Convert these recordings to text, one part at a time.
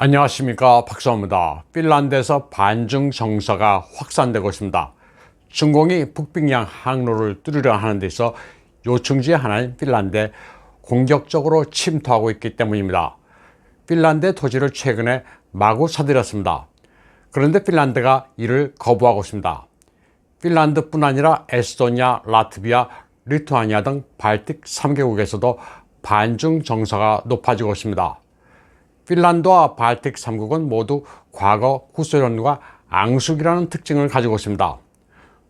안녕하십니까, 박사입니다. 핀란드에서 반중 정서가 확산되고 있습니다. 중공이 북빙양 항로를 뚫으려 하는 데 있어 요충지의 하나인 핀란드에 공격적으로 침투하고 있기 때문입니다. 핀란드의 토지를 최근에 마구 사들였습니다. 그런데 핀란드가 이를 거부하고 있습니다. 핀란드뿐 아니라 에스토니아, 라트비아, 리투아니아 등 발틱 3개국에서도 반중 정서가 높아지고 있습니다. 핀란드와 발틱 3국은 모두 과거 구소련과 앙숙이라는 특징을 가지고 있습니다.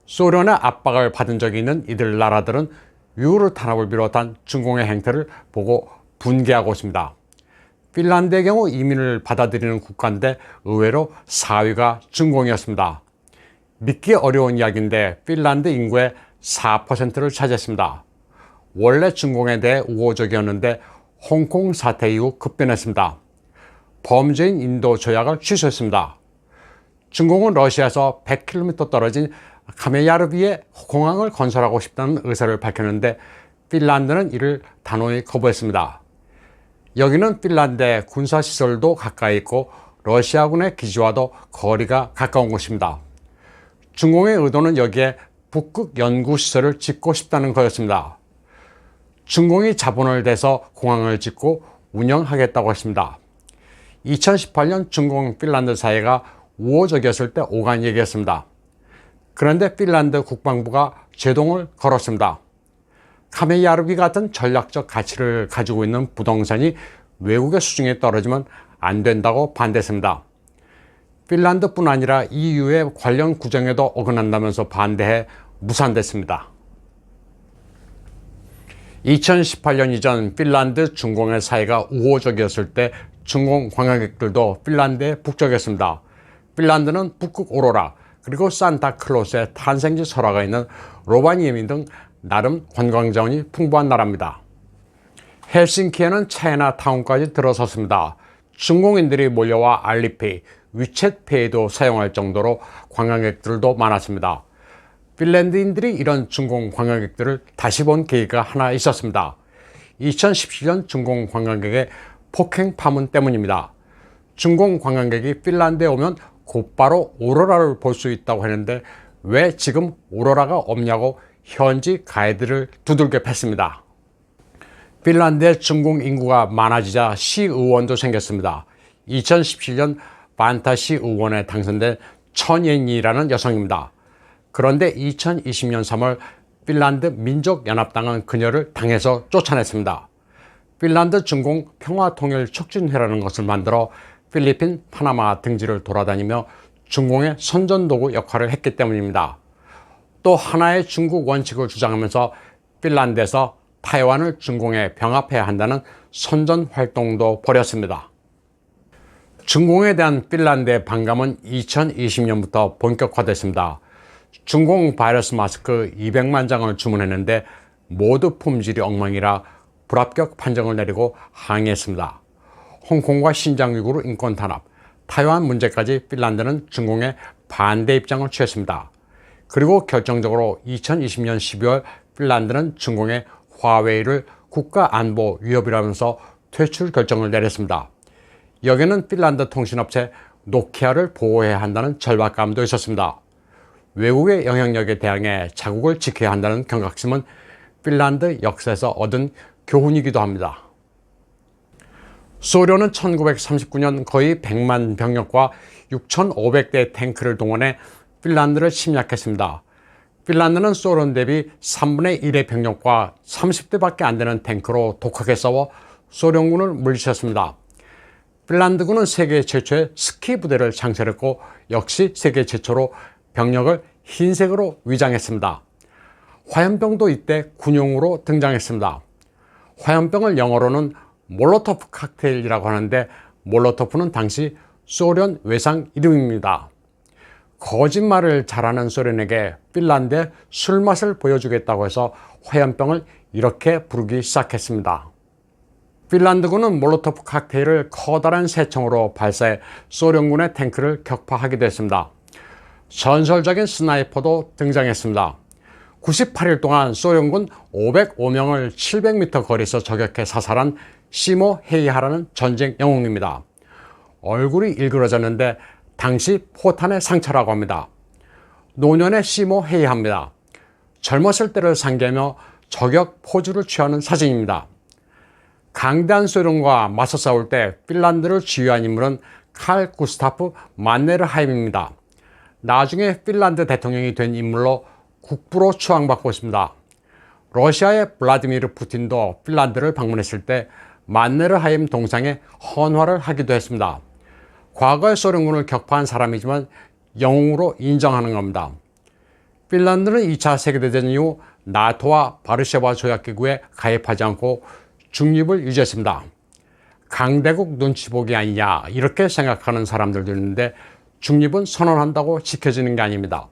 소련의 압박을 받은 적이 있는 이들 나라들은 유로 탄압을 비롯한 중공의 행태를 보고 분개하고 있습니다. 핀란드의 경우 이민을 받아들이는 국가인데 의외로 4위가 중공이었습니다. 믿기 어려운 이야기인데 핀란드 인구의 4%를 차지했습니다. 원래 중공에 대해 우호적이었는데 홍콩 사태 이후 급변했습니다. 범죄인 인도 조약을 취소했습니다. 중공은 러시아에서 100km 떨어진 카메야르비에 공항을 건설하고 싶다는 의사를 밝혔는데 핀란드는 이를 단호히 거부했습니다. 여기는 핀란드의 군사시설도 가까이 있고 러시아군의 기지와도 거리가 가까운 곳입니다. 중공의 의도는 여기에 북극 연구시설을 짓고 싶다는 거였습니다. 중공이 자본을 대서 공항을 짓고 운영하겠다고 했습니다. 2018년 중공 핀란드 사이가 우호적이었을 때 오간 얘기였습니다. 그런데 핀란드 국방부가 제동을 걸었습니다. 카메야르비 같은 전략적 가치를 가지고 있는 부동산이 외국의 수중에 떨어지면 안 된다고 반대했습니다. 핀란드뿐 아니라 EU의 관련 구정에도 어긋난다면서 반대해 무산됐습니다. 2018년 이전 핀란드 중공의 사이가 우호적이었을 때 중공 관광객들도 핀란드에 북적였습니다. 핀란드는 북극 오로라 그리고 산타클로스의 탄생지 설화가 있는 로바니에미 등 나름 관광자원이 풍부한 나라입니다. 헬싱키에는 차이나타운까지 들어섰습니다. 중공인들이 몰려와 알리페이, 위챗페이도 사용할 정도로 관광객들도 많았습니다. 핀란드인들이 이런 중공 관광객들을 다시 본 계기가 하나 있었습니다. 2017년 중공 관광객의 폭행 파문 때문입니다. 중공 관광객이 핀란드에 오면 곧바로 오로라를 볼 수 있다고 했는데 왜 지금 오로라가 없냐고 현지 가이드를 두들겨 팼습니다. 핀란드의 중공 인구가 많아지자 시의원도 생겼습니다. 2017년 반타시 의원에 당선된 천예니라는 여성입니다. 그런데 2020년 3월 핀란드 민족연합당은 그녀를 당에서 쫓아냈습니다. 핀란드 중공 평화통일촉진회라는 것을 만들어 필리핀, 파나마 등지를 돌아다니며 중공의 선전도구 역할을 했기 때문입니다. 또 하나의 중국 원칙을 주장하면서 핀란드에서 타이완을 중공에 병합해야 한다는 선전 활동도 벌였습니다. 중공에 대한 핀란드의 반감은 2020년부터 본격화됐습니다. 중공 바이러스 마스크 200만 장을 주문했는데 모두 품질이 엉망이라 불합격 판정을 내리고 항의했습니다. 홍콩과 신장 위구르 인권 탄압, 타이완 문제까지 핀란드는 중공에 반대 입장을 취했습니다. 그리고 결정적으로 2020년 12월 핀란드는 중공의 화웨이를 국가안보 위협이라면서 퇴출 결정을 내렸습니다. 여기는 핀란드 통신업체 노키아를 보호해야 한다는 절박감도 있었습니다. 외국의 영향력에 대항해 자국을 지켜야 한다는 경각심은 핀란드 역사에서 얻은 교훈이기도 합니다. 소련은 1939년 거의 100만 병력과 6,500대의 탱크를 동원해 핀란드를 침략했습니다. 핀란드는 소련 대비 3분의 1의 병력과 30대밖에 안 되는 탱크로 독하게 싸워 소련군을 물리쳤습니다. 핀란드군은 세계 최초의 스키 부대를 창설했고 역시 세계 최초로 병력을 흰색으로 위장했습니다. 화염병도 이때 군용으로 등장했습니다. 화염병을 영어로는 몰로토프 칵테일이라고 하는데 몰로토프는 당시 소련 외상 이름입니다. 거짓말을 잘하는 소련에게 핀란드의 술맛을 보여주겠다고 해서 화염병을 이렇게 부르기 시작했습니다. 핀란드군은 몰로토프 칵테일을 커다란 새총으로 발사해 소련군의 탱크를 격파하기도 했습니다. 전설적인 스나이퍼도 등장했습니다. 98일 동안 소련군 505명을 700m 거리에서 저격해 사살한 시모 헤이하라는 전쟁 영웅입니다. 얼굴이 일그러졌는데 당시 포탄의 상처라고 합니다. 노년에 심호해이합니다. 젊었을 때를 상기하며 저격 포즈를 취하는 사진입니다. 강대한 소련과 맞서 싸울 때 핀란드를 지휘한 인물은 칼 구스타프 만네르하임입니다. 나중에 핀란드 대통령이 된 인물로 국부로 추앙받고 있습니다. 러시아의 블라디미르 푸틴도 핀란드를 방문했을 때 만네르하임 동상에 헌화를 하기도 했습니다. 과거의 소련군을 격파한 사람이지만 영웅으로 인정하는 겁니다. 핀란드는 2차 세계대전 이후 나토와 바르샤바 조약기구에 가입하지 않고 중립을 유지했습니다. 강대국 눈치 보기 아니냐 이렇게 생각하는 사람들도 있는데 중립은 선언한다고 지켜지는 게 아닙니다.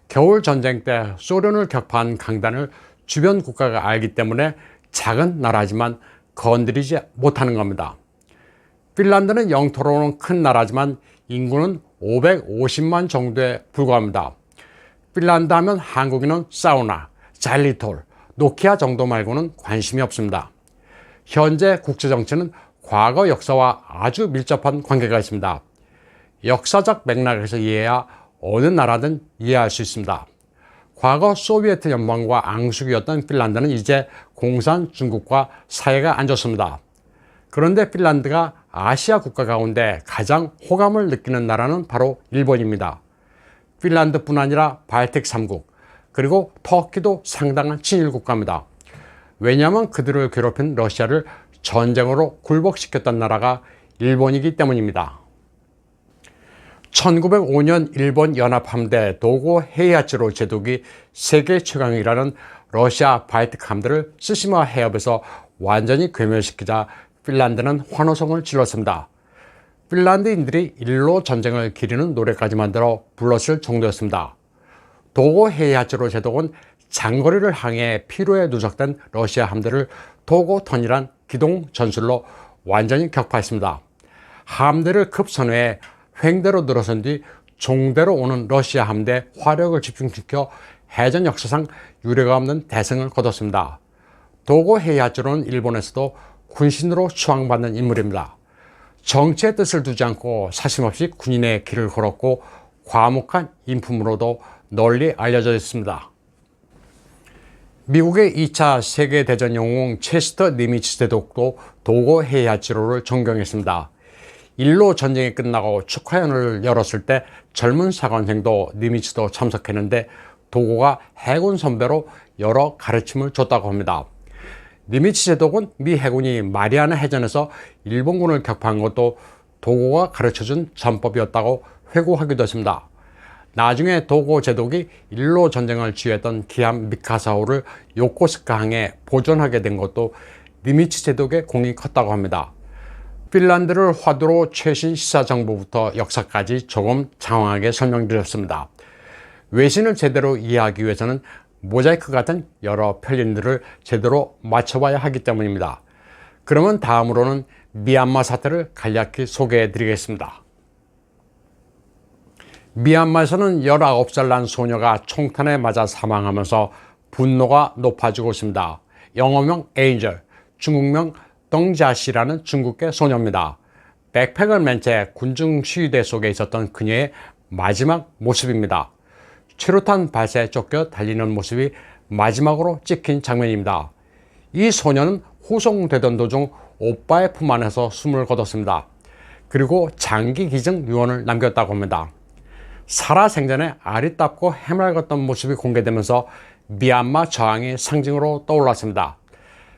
겨울 전쟁 때 소련을 격파한 강단을 주변 국가가 알기 때문에 작은 나라지만 건드리지 못하는 겁니다. 핀란드는 영토로는 큰 나라지만 인구는 550만 정도에 불과합니다. 핀란드 하면 한국인은 사우나, 잘리톨, 노키아 정도 말고는 관심이 없습니다. 현재 국제정치는 과거 역사와 아주 밀접한 관계가 있습니다. 역사적 맥락에서 이해해야 어느 나라든 이해할 수 있습니다. 과거 소비에트 연방과 앙숙이었던 핀란드는 이제 공산 중국과 사이가 안 좋습니다. 그런데 핀란드가 아시아 국가 가운데 가장 호감을 느끼는 나라는 바로 일본입니다. 핀란드뿐 아니라 발틱 3국 그리고 터키도 상당한 친일 국가입니다. 왜냐하면 그들을 괴롭힌 러시아를 전쟁으로 굴복시켰던 나라가 일본이기 때문입니다. 1905년 일본 연합함대 도고 헤이하치로 제독이 세계 최강이라는 러시아 발틱 함대를 쓰시마 해협에서 완전히 괴멸시키자 핀란드는 환호성을 질렀습니다. 핀란드인들이 일로 전쟁을 기리는 노래까지 만들어 불렀을 정도였습니다. 도고 헤이하치로 제독은 장거리를 항해 피로에 누적된 러시아 함대를 도고턴이란 기동 전술로 완전히 격파했습니다. 함대를 급선회해 횡대로 늘어선 뒤 종대로 오는 러시아 함대에 화력을 집중시켜 해전 역사상 유례가 없는 대승을 거뒀습니다. 도고 헤이하치로는 일본에서도 군신으로 추앙받는 인물입니다. 정치의 뜻을 두지 않고 사심없이 군인의 길을 걸었고 과묵한 인품으로도 널리 알려져 있습니다. 미국의 2차 세계대전 영웅 체스터 니미츠 제독도 도고 헤이하치로를 존경했습니다. 일로 전쟁이 끝나고 축하연을 열었을 때 젊은 사관생도 니미츠도 참석했는데 도고가 해군 선배로 여러 가르침을 줬다고 합니다. 니미츠 제독은 미 해군이 마리아나 해전에서 일본군을 격파한 것도 도고가 가르쳐준 전법이었다고 회고하기도 했습니다. 나중에 도고 제독이 일로 전쟁을 지휘했던 기함 미카사호를 요코스카 항에 보존하게 된 것도 니미츠 제독의 공이 컸다고 합니다. 핀란드를 화두로 최신 시사 정보부터 역사까지 조금 장황하게 설명드렸습니다. 외신을 제대로 이해하기 위해서는 모자이크 같은 여러 편린들을 제대로 맞춰봐야 하기 때문입니다. 그러면 다음으로는 미얀마 사태를 간략히 소개해 드리겠습니다. 미얀마에서는 19살 난 소녀가 총탄에 맞아 사망하면서 분노가 높아지고 있습니다. 영어명 에인절, 중국명 덩자시라는 중국계 소녀입니다. 백팩을 맨 채 군중 시위대 속에 있었던 그녀의 마지막 모습입니다. 최루탄 발사에 쫓겨 달리는 모습이 마지막으로 찍힌 장면입니다. 이 소녀는 후송되던 도중 오빠의 품 안에서 숨을 거뒀습니다. 그리고 장기 기증 유언을 남겼다고 합니다. 살아생전에 아리답고 해맑았던 모습이 공개되면서 미얀마 저항의 상징으로 떠올랐습니다.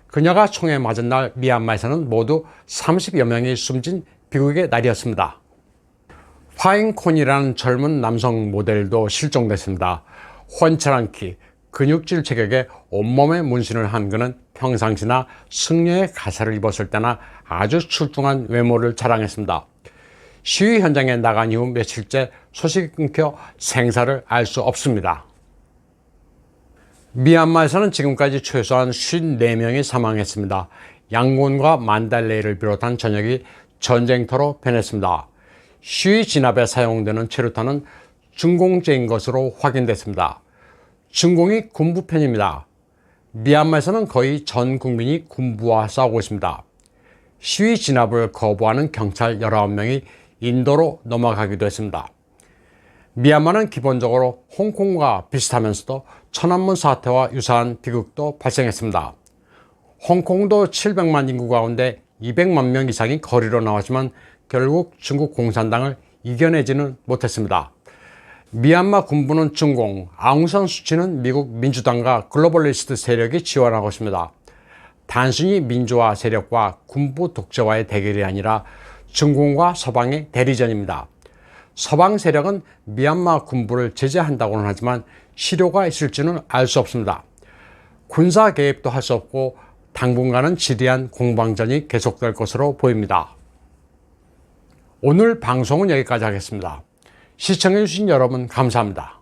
그녀가 총에 맞은 날 미얀마에서는 모두 30여 명이 숨진 비극의 날이었습니다. 파인콘이라는 젊은 남성 모델도 실종됐습니다. 훤칠한 키, 근육질 체격에 온몸에 문신을 한 그는 평상시나 승려의 가사를 입었을 때나 아주 출중한 외모를 자랑했습니다. 시위 현장에 나간 이후 며칠째 소식이 끊겨 생사를 알 수 없습니다. 미얀마에서는 지금까지 최소한 54명이 사망했습니다. 양곤과 만달레이를 비롯한 전역이 전쟁터로 변했습니다. 시위 진압에 사용되는 체류탄은 중공제인 것으로 확인됐습니다. 중공이 군부 편입니다. 미얀마에서는 거의 전 국민이 군부와 싸우고 있습니다. 시위 진압을 거부하는 경찰 19명이 인도로 넘어가기도 했습니다. 미얀마는 기본적으로 홍콩과 비슷하면서도 천안문 사태와 유사한 비극도 발생했습니다. 홍콩도 700만 인구 가운데 200만 명 이상이 거리로 나왔지만 결국 중국 공산당을 이겨내지는 못했습니다. 미얀마 군부는 중공, 아웅산 수치는 미국 민주당과 글로벌리스트 세력이 지원하고 있습니다. 단순히 민주화 세력과 군부 독재와의 대결이 아니라 중공과 서방의 대리전입니다. 서방 세력은 미얀마 군부를 제재한다고는 하지만 실효가 있을지는 알 수 없습니다. 군사 개입도 할 수 없고 당분간은 지리한 공방전이 계속될 것으로 보입니다. 오늘 방송은 여기까지 하겠습니다. 시청해주신 여러분 감사합니다.